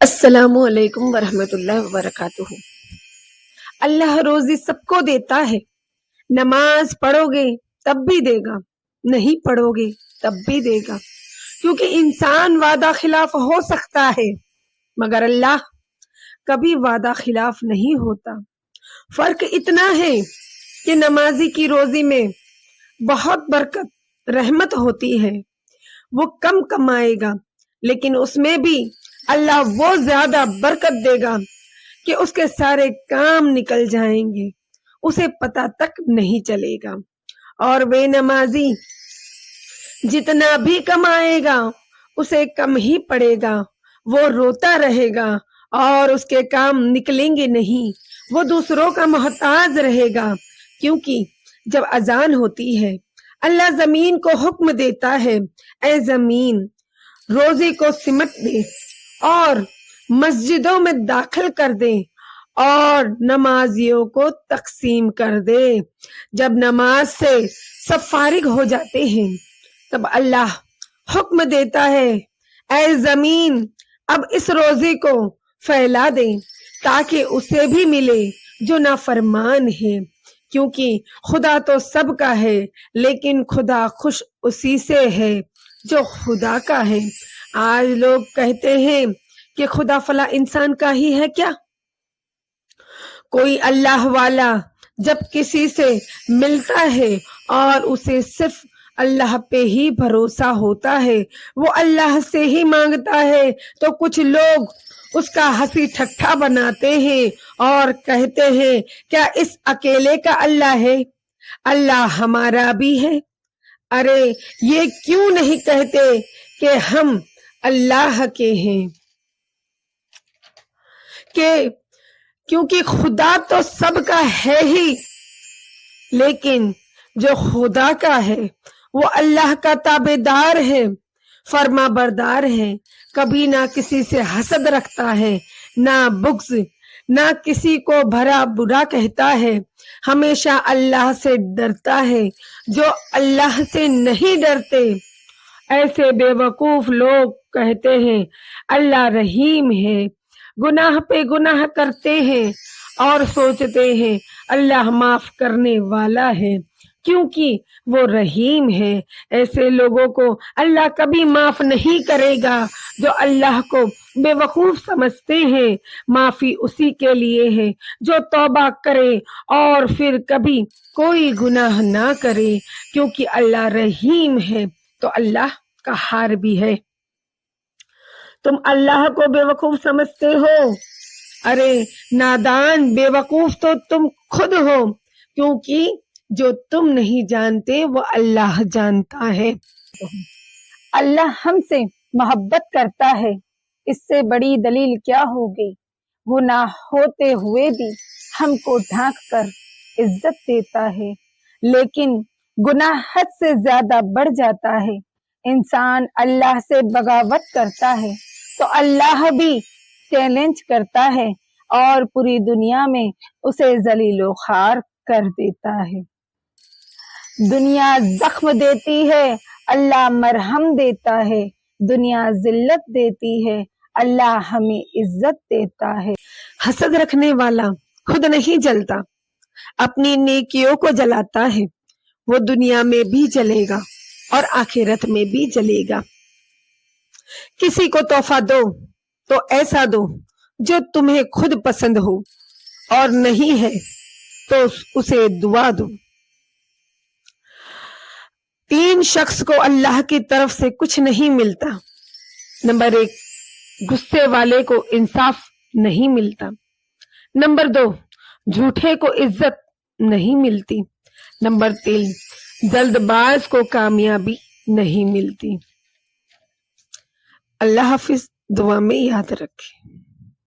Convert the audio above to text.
السلام علیکم ورحمۃ اللہ وبرکاتہ۔ اللہ روزی سب کو دیتا ہے، نماز پڑھو گے تب بھی دے گا، نہیں پڑھو گے تب بھی دے گا، کیونکہ انسان وعدہ خلاف ہو سکتا ہے مگر اللہ کبھی وعدہ خلاف نہیں ہوتا۔ فرق اتنا ہے کہ نمازی کی روزی میں بہت برکت رحمت ہوتی ہے، وہ کم کمائے گا لیکن اس میں بھی اللہ وہ زیادہ برکت دے گا کہ اس کے سارے کام نکل جائیں گے، اسے پتہ تک نہیں چلے گا۔ اور بے نمازی جتنا بھی کمائے گا اسے کم ہی پڑے گا، وہ روتا رہے گا اور اس کے کام نکلیں گے نہیں، وہ دوسروں کا محتاج رہے گا۔ کیونکہ جب اذان ہوتی ہے اللہ زمین کو حکم دیتا ہے، اے زمین روزی کو سمٹ دے اور مسجدوں میں داخل کر دے اور نمازیوں کو تقسیم کر دے۔ جب نماز سے سب فارغ ہو جاتے ہیں تب اللہ حکم دیتا ہے، اے زمین اب اس روزے کو پھیلا دے تاکہ اسے بھی ملے جو نافرمان ہے، کیونکہ خدا تو سب کا ہے لیکن خدا خوش اسی سے ہے جو خدا کا ہے۔ آج لوگ کہتے ہیں کہ خدا فلاں انسان کا ہی ہے کیا؟ کوئی اللہ والا جب کسی سے ملتا ہے اور اسے صرف اللہ پہ ہی بھروسہ ہوتا ہے، وہ اللہ سے ہی مانگتا ہے تو کچھ لوگ اس کا ہنسی ٹھٹھا بناتے ہیں اور کہتے ہیں کیا اس اکیلے کا اللہ ہے؟ اللہ ہمارا بھی ہے۔ ارے یہ کیوں نہیں کہتے کہ ہم اللہ کے ہیں؟ کیونکہ خدا تو سب کا ہے ہی، لیکن جو خدا کا ہے وہ اللہ کا تابع دار ہے، فرما بردار ہے، کبھی نہ کسی سے حسد رکھتا ہے، نہ بغض، نہ کسی کو بھلا برا کہتا ہے، ہمیشہ اللہ سے ڈرتا ہے۔ جو اللہ سے نہیں ڈرتے ایسے بے وقوف لوگ کہتے ہیں اللہ رحیم ہے، گناہ پہ گناہ کرتے ہیں اور سوچتے ہیں اللہ معاف کرنے والا ہے کیونکہ وہ رحیم ہے۔ ایسے لوگوں کو اللہ کبھی معاف نہیں کرے گا۔ جو اللہ کو بے وقوف سمجھتے ہیں معافی اسی کے لیے ہے جو توبہ کرے اور پھر کبھی کوئی گناہ نہ کرے، کیونکہ اللہ رحیم ہے تو اللہ قہار بھی ہے۔ تم اللہ کو بے وقوف سمجھتے ہو؟ ارے نادان بے وقوف تو تم خود ہو، کیونکہ جو تم نہیں جانتے وہ اللہ جانتا ہے۔ اللہ ہم سے محبت کرتا ہے، اس سے بڑی دلیل کیا ہوگی؟ گناہ ہوتے ہوئے بھی ہم کو ڈھانک کر عزت دیتا ہے، لیکن گناہ حد سے زیادہ بڑھ جاتا ہے۔ انسان اللہ سے بغاوت کرتا ہے تو اللہ بھی چیلنج کرتا ہے اور پوری دنیا میں اسے ذلیل و خوار کر دیتا ہے۔ دنیا زخم دیتی ہے، اللہ مرہم دیتا ہے، دنیا ذلت دیتی ہے، اللہ ہمیں عزت دیتا ہے۔ حسد رکھنے والا خود نہیں جلتا، اپنی نیکیوں کو جلاتا ہے، وہ دنیا میں بھی جلے گا اور آخرت میں بھی جلے گا۔ کسی کو تحفہ دو تو ایسا دو جو تمہیں خود پسند ہو، اور نہیں ہے تو اسے دعا دو۔ 3 شخص کو اللہ کی طرف سے کچھ نہیں ملتا۔ نمبر 1، غصے والے کو انصاف نہیں ملتا۔ نمبر 2، جھوٹے کو عزت نہیں ملتی۔ نمبر 3، جلد باز کو کامیابی نہیں ملتی۔ اللہ حافظ، دعا میں یاد رکھیں۔